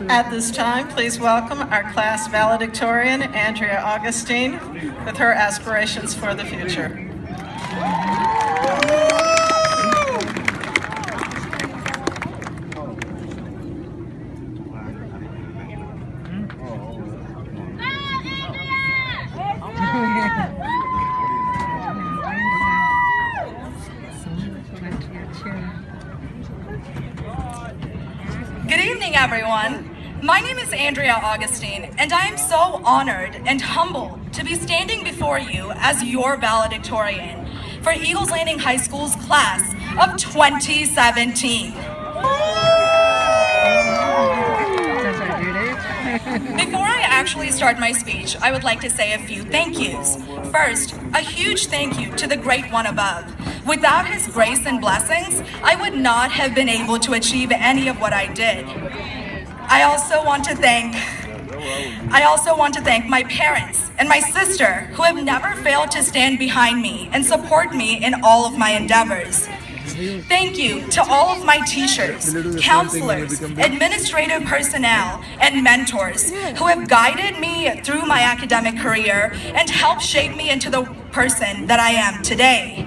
At this time, please welcome our class valedictorian, Andrea Augustine, with her aspirations for the future. Good evening, everyone. My name is Andrea Augustine, and I am so honored and humbled to be standing before you as your valedictorian for Eagles Landing High School's class of 2017. Before I actually start my speech, I would like to say a few thank yous. First, a huge thank you to the great one above. Without his grace and blessings, I would not have been able to achieve any of what I did. I also want to thank my parents and my sister who have never failed to stand behind me and support me in all of my endeavors. Thank you to all of my teachers, counselors, administrative personnel, and mentors who have guided me through my academic career and helped shape me into the person that I am today.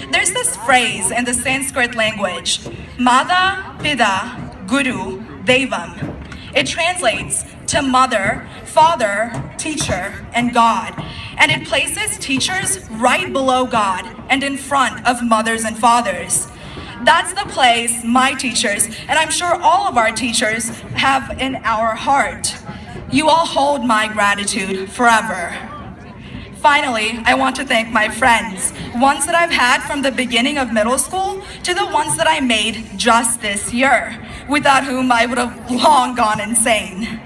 There's this phrase in the Sanskrit language, Mata, Pita, Guru, Devam. It translates to mother, father, teacher, and God. And it places teachers right below God and in front of mothers and fathers. That's the place my teachers, and I'm sure all of our teachers, have in our heart. You all hold my gratitude forever. Finally, I want to thank my friends, ones that I've had from the beginning of middle school to the ones that I made just this year, without whom I would have long gone insane.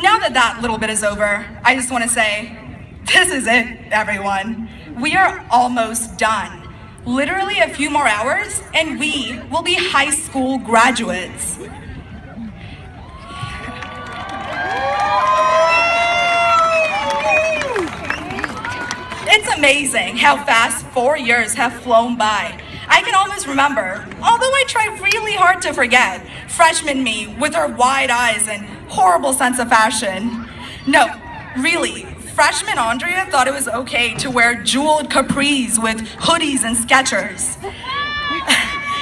Now that that little bit is over, I just want to say, this is it, everyone. We are almost done. Literally a few more hours, and we will be high school graduates. It's amazing how fast 4 years have flown by. I can almost remember, although I try really hard to forget, freshman me with her wide eyes and horrible sense of fashion. No, really, freshman Andrea thought it was okay to wear jeweled capris with hoodies and Skechers.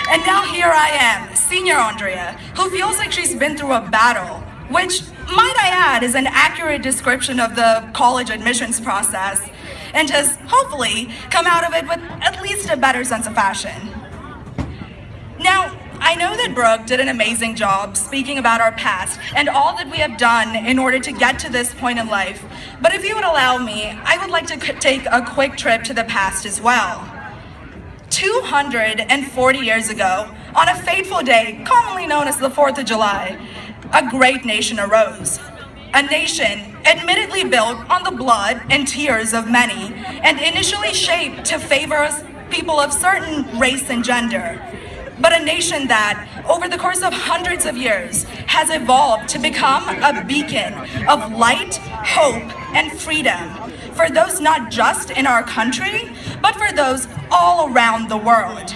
And now here I am, senior Andrea, who feels like she's been through a battle, which, might I add, is an accurate description of the college admissions process, and has hopefully come out of it with at least a better sense of fashion. Now, I know that Brooke did an amazing job speaking about our past and all that we have done in order to get to this point in life, but if you would allow me, I would like to take a quick trip to the past as well. 240 years ago, on a fateful day commonly known as the 4th of July, a great nation arose. A nation admittedly built on the blood and tears of many, and initially shaped to favor people of certain race and gender. But a nation that, over the course of hundreds of years, has evolved to become a beacon of light, hope, and freedom for those not just in our country, but for those all around the world.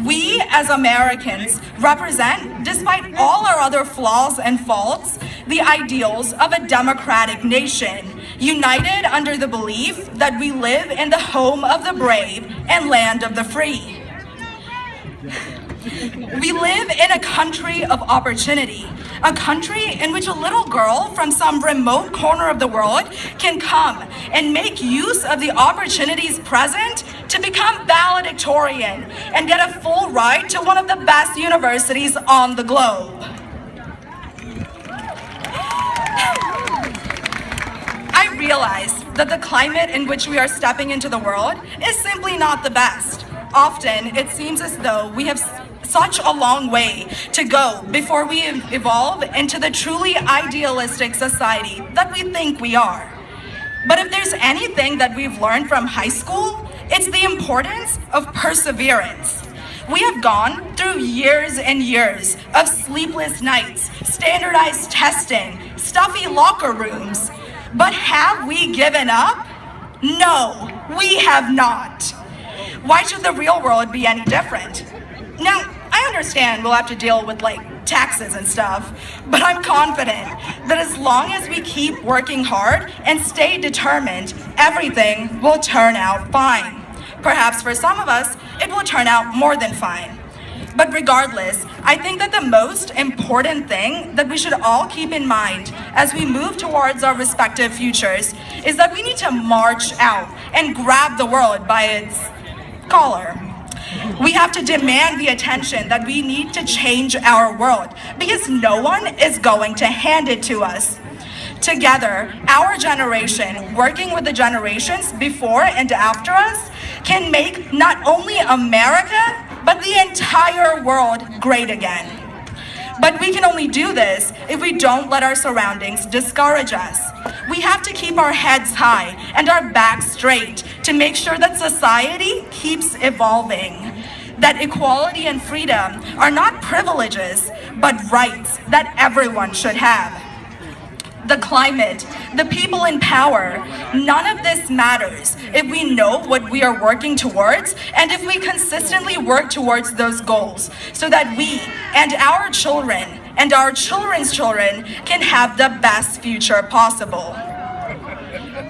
We, as Americans, represent, despite all our other flaws and faults, the ideals of a democratic nation, united under the belief that we live in the home of the brave and land of the free. We live in a country of opportunity, a country in which a little girl from some remote corner of the world can come and make use of the opportunities present to become valedictorian and get a full ride to one of the best universities on the globe. I realize that the climate in which we are stepping into the world is simply not the best. Often, it seems as though we have such a long way to go before we evolve into the truly idealistic society that we think we are. But if there's anything that we've learned from high school, it's the importance of perseverance. We have gone through years and years of sleepless nights, standardized testing, stuffy locker rooms. But have we given up? No, we have not. why should the real world be any different? Now, I understand we'll have to deal with taxes and stuff, but I'm confident that as long as we keep working hard and stay determined, everything will turn out fine. Perhaps for some of us, it will turn out more than fine. But regardless, I think that the most important thing that we should all keep in mind as we move towards our respective futures is that we need to march out and grab the world by its collar. We have to demand the attention that we need to change our world because no one is going to hand it to us. Together, our generation, working with the generations before and after us, can make not only America, but the entire world great again. But we can only do this if we don't let our surroundings discourage us. We have to keep our heads high and our backs straight to make sure that society keeps evolving, that equality and freedom are not privileges, but rights that everyone should have. The climate, the people in power, none of this matters if we know what we are working towards and if we consistently work towards those goals so that we and our children and our children's children can have the best future possible.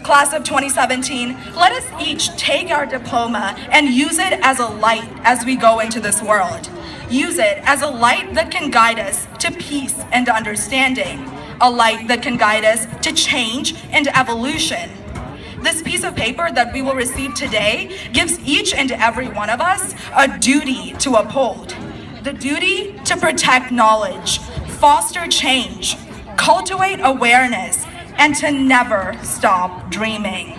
Class of 2017, let us each take our diploma and use it as a light as we go into this world. Use it as a light that can guide us to peace and understanding. A light that can guide us to change and evolution. This piece of paper that we will receive today gives each and every one of us a duty to uphold. The duty to protect knowledge, foster change, cultivate awareness, and to never stop dreaming.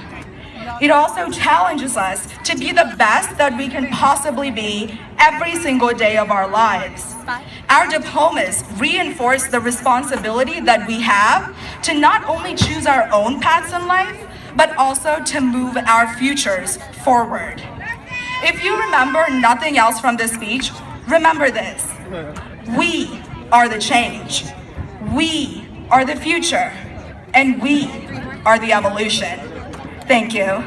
It also challenges us to be the best that we can possibly be every single day of our lives. Our diplomas reinforce the responsibility that we have to not only choose our own paths in life, but also to move our futures forward. If you remember nothing else from this speech, remember this. We are the change. We are the future. And we are the evolution. Thank you.